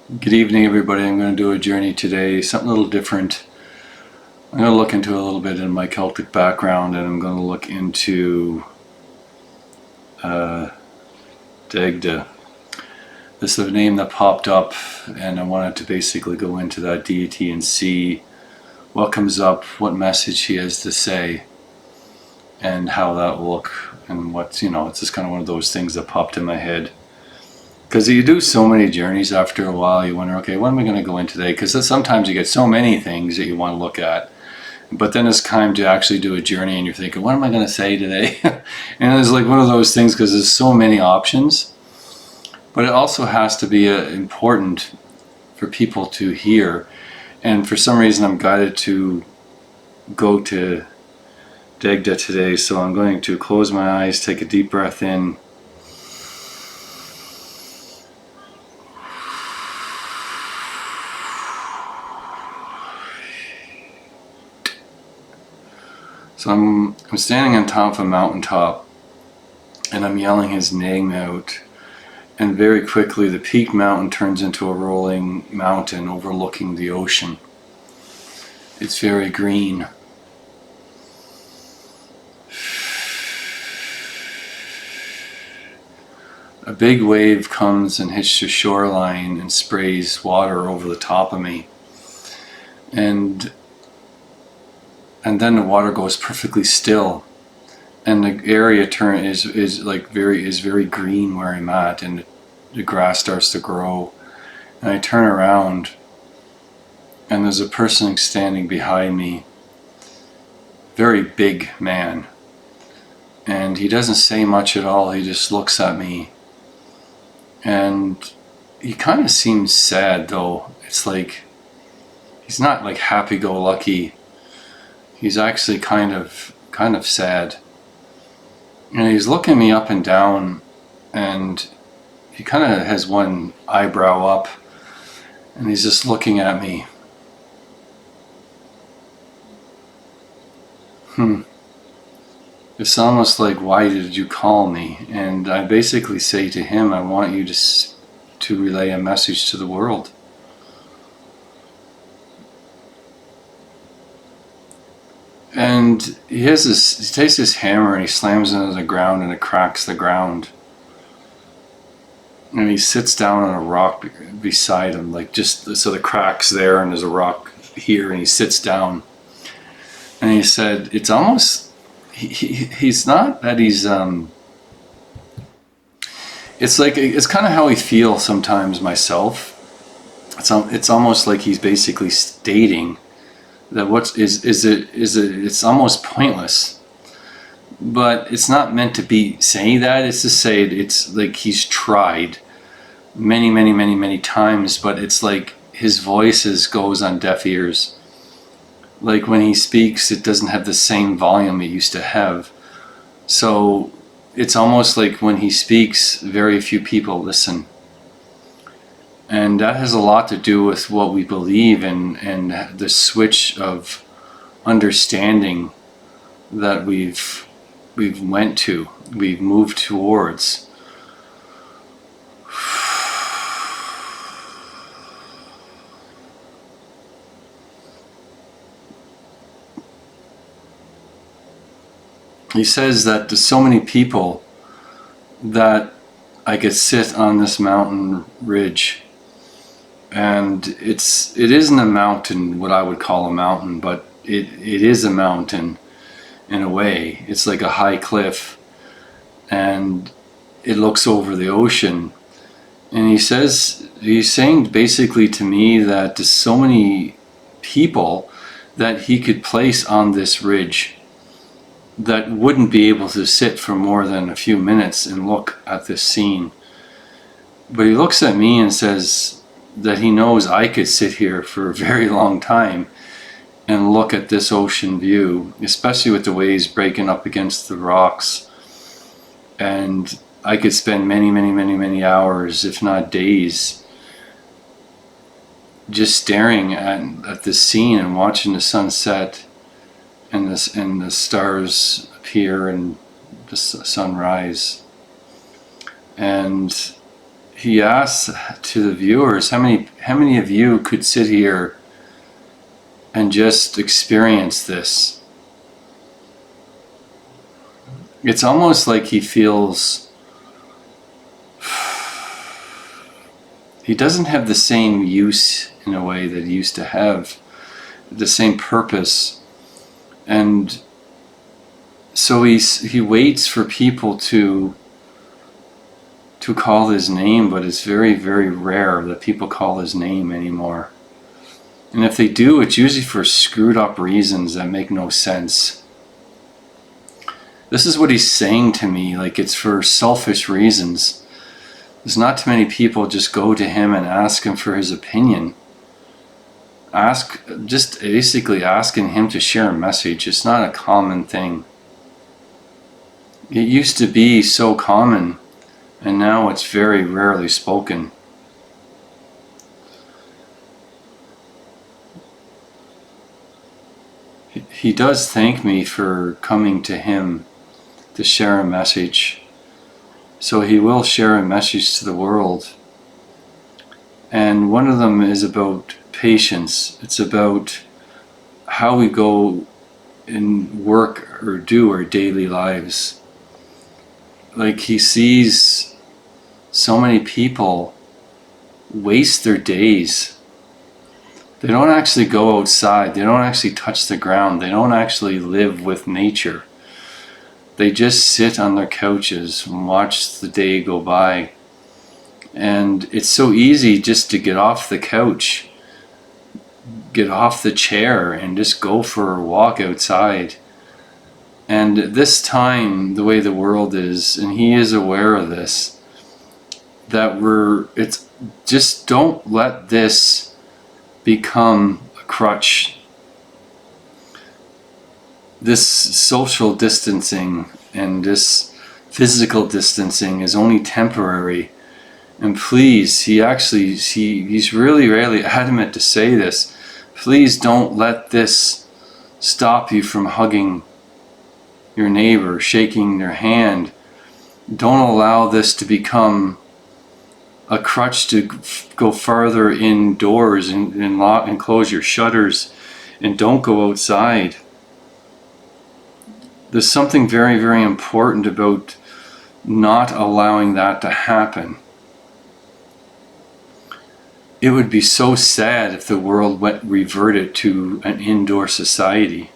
Good evening, everybody. I'm going to do a journey today, something a little different. I'm going to look into a little bit in my Celtic background, and I'm going to look into Dagda. This is a name that popped up, and I wanted to basically go into that deity and see what comes up, what message he has to say, and how that will look, and what's, it's just kind of one of those things that popped in my head. Because you do so many journeys after a while, you wonder, okay, what am I going to go in today? Because sometimes you get so many things that you want to look at. But then it's time to actually do a journey and you're thinking, what am I going to say today? And it's like one of those things because there's so many options. But it also has to be important for people to hear. And for some reason I'm guided to go to Dagda today. So I'm going to close my eyes, take a deep breath in. So I'm standing on top of a mountaintop and I'm yelling his name out, and very quickly the peak mountain turns into a rolling mountain overlooking the ocean. It's very green. A big wave comes and hits the shoreline and sprays water over the top of me. And then the water goes perfectly still, and the area is very green where I'm at, and the grass starts to grow. And I turn around, and there's a person standing behind me, very big man, and he doesn't say much at all. He just looks at me, and he kind of seems sad though. It's like he's not like happy-go-lucky. He's actually kind of sad. And he's looking me up and down, and he kind of has one eyebrow up, and he's just looking at me. It's almost like, why did you call me? And I basically say to him, I want you to relay a message to the world. And he takes this hammer and he slams it into the ground, and it cracks the ground. And he sits down on a rock beside him, like just so the crack's there and there's a rock here, and he sits down. And he said, it's almost, he's not that he's, it's kind of how I feel sometimes myself. It's almost like he's basically stating that it's almost pointless, but it's not meant to be saying that. It's to say it's like he's tried many times, but it's like his voice goes on deaf ears. Like when he speaks, it doesn't have the same volume it used to have. So it's almost like when he speaks, very few people listen. And that has a lot to do with what we believe in, and the switch of understanding that we've moved towards. He says that there's so many people that I could sit on this mountain ridge, and it isn't a mountain, what I would call a mountain, but it is a mountain in a way. It's like a high cliff, and it looks over the ocean. And he's saying basically to me that there's so many people that he could place on this ridge that wouldn't be able to sit for more than a few minutes and look at this scene. But he looks at me and says that he knows I could sit here for a very long time and look at this ocean view, especially with the waves breaking up against the rocks. And I could spend many hours, if not days, just staring at this scene and watching the sunset and the stars appear and the sunrise. And he asks to the viewers, how many of you could sit here and just experience this? It's almost like he feels he doesn't have the same use in a way that he used to have, the same purpose. And so he waits for people to call his name, but it's very, very rare that people call his name anymore. And if they do, it's usually for screwed up reasons that make no sense. This is what he's saying to me, like it's for selfish reasons. There's not too many people just go to him and ask him for his opinion. Just basically asking him to share a message. It's not a common thing. It used to be so common, and now it's very rarely spoken. He does thank me for coming to him to share a message. So he will share a message to the world. And one of them is about patience. It's about how we go and work or do our daily lives. Like he sees so many people waste their days. They don't actually go outside. They don't actually touch the ground. They don't actually live with nature. They just sit on their couches and watch the day go by. And it's so easy just to get off the couch, get off the chair, and just go for a walk outside. And this time, the way the world is, and he is aware of this, that it's just don't let this become a crutch. This social distancing and this physical distancing is only temporary. And please, he's really, really adamant to say this. Please don't let this stop you from hugging your neighbor, shaking their hand. Don't allow this to become a crutch to go farther indoors and lock and close your shutters, and don't go outside. There's something very, very important about not allowing that to happen. It would be so sad if the world reverted to an indoor society.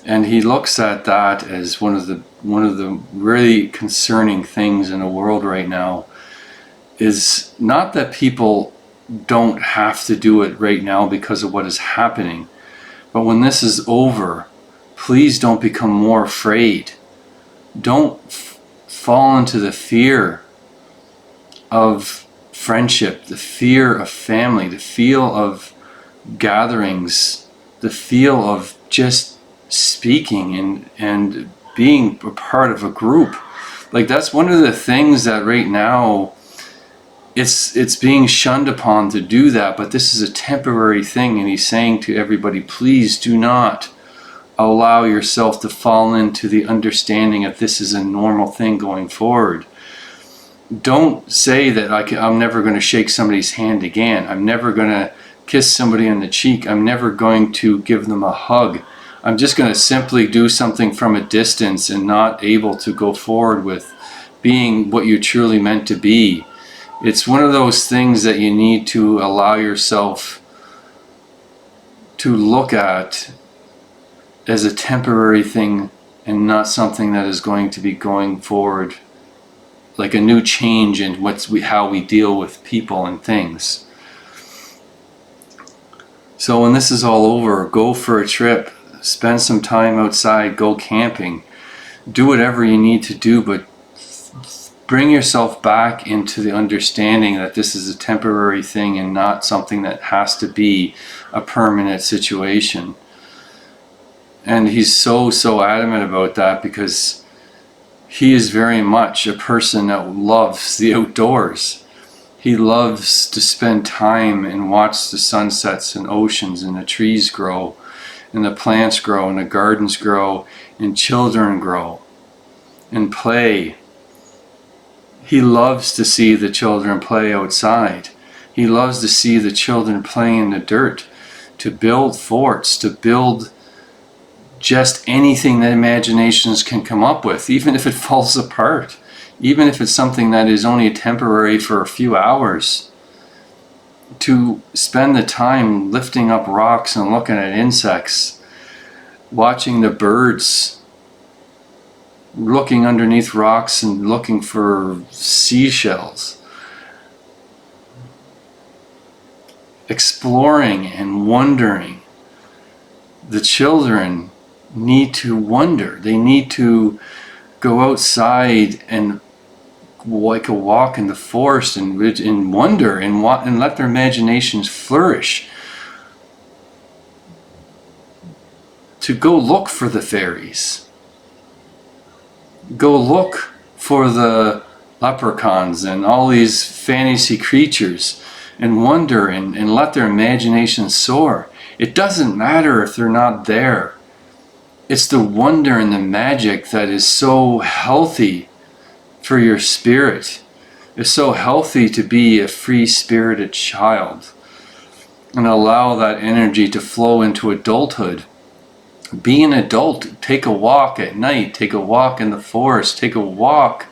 And he looks at that as one of the really concerning things in the world right now. Is not that people don't have to do it right now because of what is happening, but when this is over, please don't become more afraid. Don't fall into the fear of friendship, the fear of family, the feel of gatherings, the feel of just speaking and being a part of a group. Like that's one of the things that right now it's being shunned upon to do that, but this is a temporary thing, and he's saying to everybody, please do not allow yourself to fall into the understanding that this is a normal thing going forward. Don't say that I'm never going to shake somebody's hand again. I'm never going to kiss somebody on the cheek. I'm never going to give them a hug. I'm just going to simply do something from a distance and not able to go forward with being what you truly meant to be. It's one of those things that you need to allow yourself to look at as a temporary thing and not something that is going to be going forward, like a new change in how we deal with people and things. So when this is all over, go for a trip, spend some time outside, go camping, do whatever you need to do, but bring yourself back into the understanding that this is a temporary thing and not something that has to be a permanent situation. And he's so adamant about that because he is very much a person that loves the outdoors. He loves to spend time and watch the sunsets and oceans and the trees grow and the plants grow, and the gardens grow, and children grow and play. He loves to see the children play outside. He loves to see the children play in the dirt, to build forts, to build just anything that imaginations can come up with, even if it falls apart, even if it's something that is only temporary for a few hours. To spend the time lifting up rocks and looking at insects, watching the birds, looking underneath rocks and looking for seashells, exploring and wondering. The children need to wonder. They need to go outside and like a walk in the forest and wonder and let their imaginations flourish. To go look for the fairies. Go look for the leprechauns and all these fantasy creatures and wonder and let their imaginations soar. It doesn't matter if they're not there. It's the wonder and the magic that is so healthy for your spirit. It's so healthy to be a free-spirited child and allow that energy to flow into adulthood. Be an adult. Take a walk at night. Take a walk in the forest. Take a walk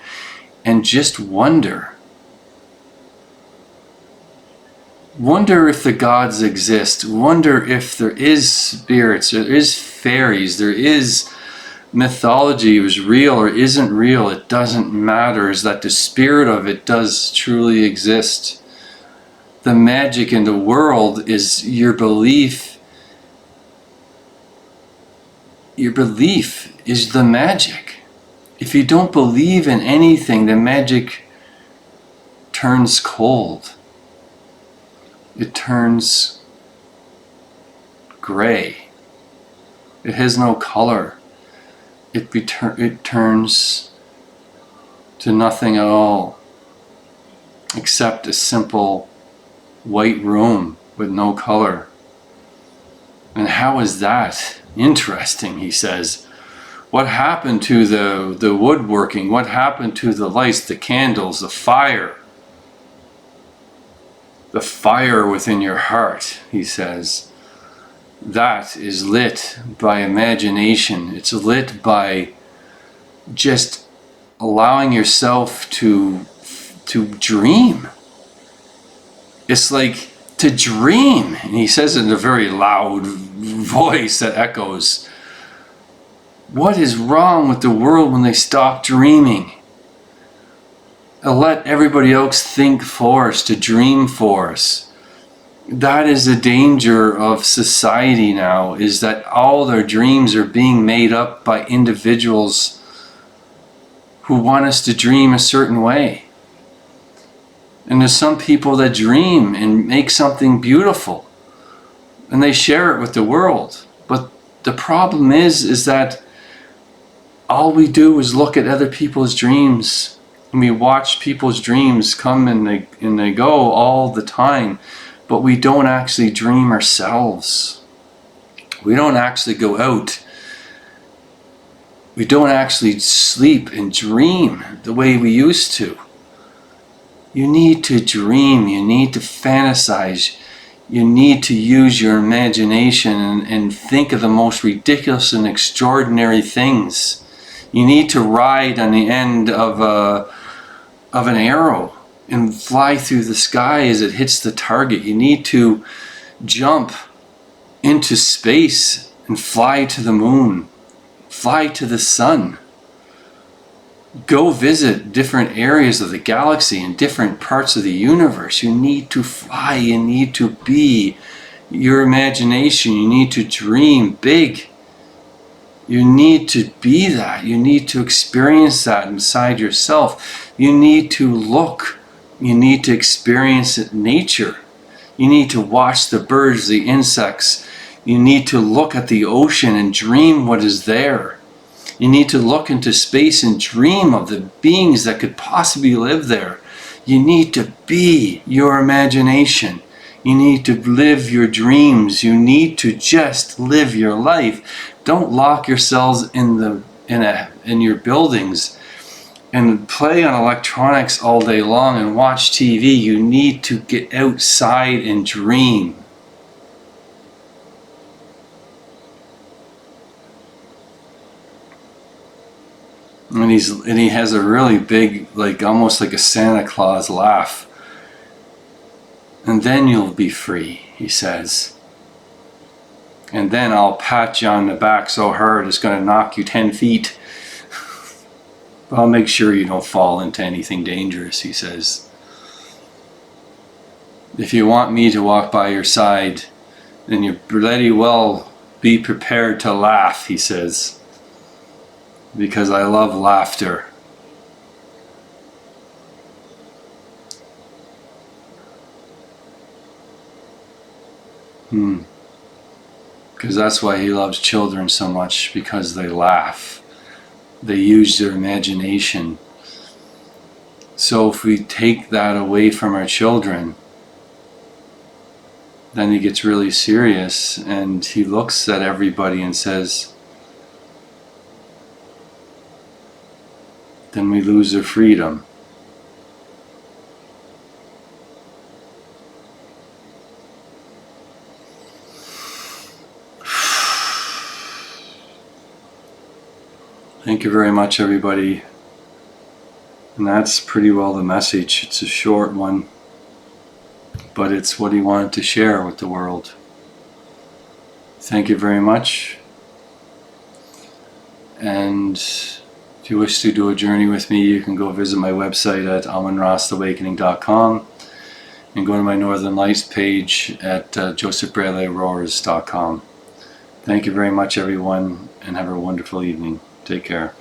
and just wonder. Wonder if the gods exist. Wonder if there is spirits, there is fairies, there is mythology, is real or isn't real. It doesn't matter. Is that the spirit of it does truly exist. The magic in the world is your belief. Your belief is the magic. If you don't believe in anything, the magic turns cold. It turns gray. It has no color. It turns to nothing at all except a simple white room with no color. And how is that interesting, he says. What happened to the woodworking? What happened to the lights, the candles, the fire? The fire within your heart, he says, that is lit by imagination. It's lit by just allowing yourself to dream. It's like to dream. And he says it in a very loud voice that echoes. What is wrong with the world when they stop dreaming? Let everybody else think for us, to dream for us. That is the danger of society now, is that all their dreams are being made up by individuals who want us to dream a certain way. And there's some people that dream and make something beautiful, and they share it with the world. But the problem is that all we do is look at other people's dreams. And we watch people's dreams come and they go all the time, but we don't actually dream ourselves. We don't actually go out. We don't actually sleep and dream the way we used to. You need to dream. You need to fantasize. You need to use your imagination and think of the most ridiculous and extraordinary things. You need to ride on the end of an arrow and fly through the sky as it hits the target. You need to jump into space and fly to the moon, fly to the sun. Go visit different areas of the galaxy and different parts of the universe. You need to fly. You need to be your imagination. You need to dream big. You need to be that. You need to experience that inside yourself. You need to look. You need to experience nature. You need to watch the birds, the insects. You need to look at the ocean and dream what is there. You need to look into space and dream of the beings that could possibly live there. You need to be your imagination. You need to live your dreams. You need to just live your life. Don't lock yourselves in your buildings and play on electronics all day long and watch TV. You need to get outside and dream. And he has a really big, like almost like a Santa Claus laugh. And then you'll be free, he says. And then I'll pat you on the back so hard it's going to knock you 10 feet. But I'll make sure you don't fall into anything dangerous, he says. If you want me to walk by your side, then you bloody well be prepared to laugh, he says. Because I love laughter. Because that's why he loves children so much, because they laugh. They use their imagination. So if we take that away from our children, then he gets really serious and he looks at everybody and says, then we lose their freedom. Thank you very much, everybody. And that's pretty well the message. It's a short one, but it's what he wanted to share with the world. Thank you very much. And if you wish to do a journey with me, you can go visit my website at amonrastawakening.com and go to my Northern Lights page at josephbreleroars.com. Thank you very much, everyone, and have a wonderful evening. Take care.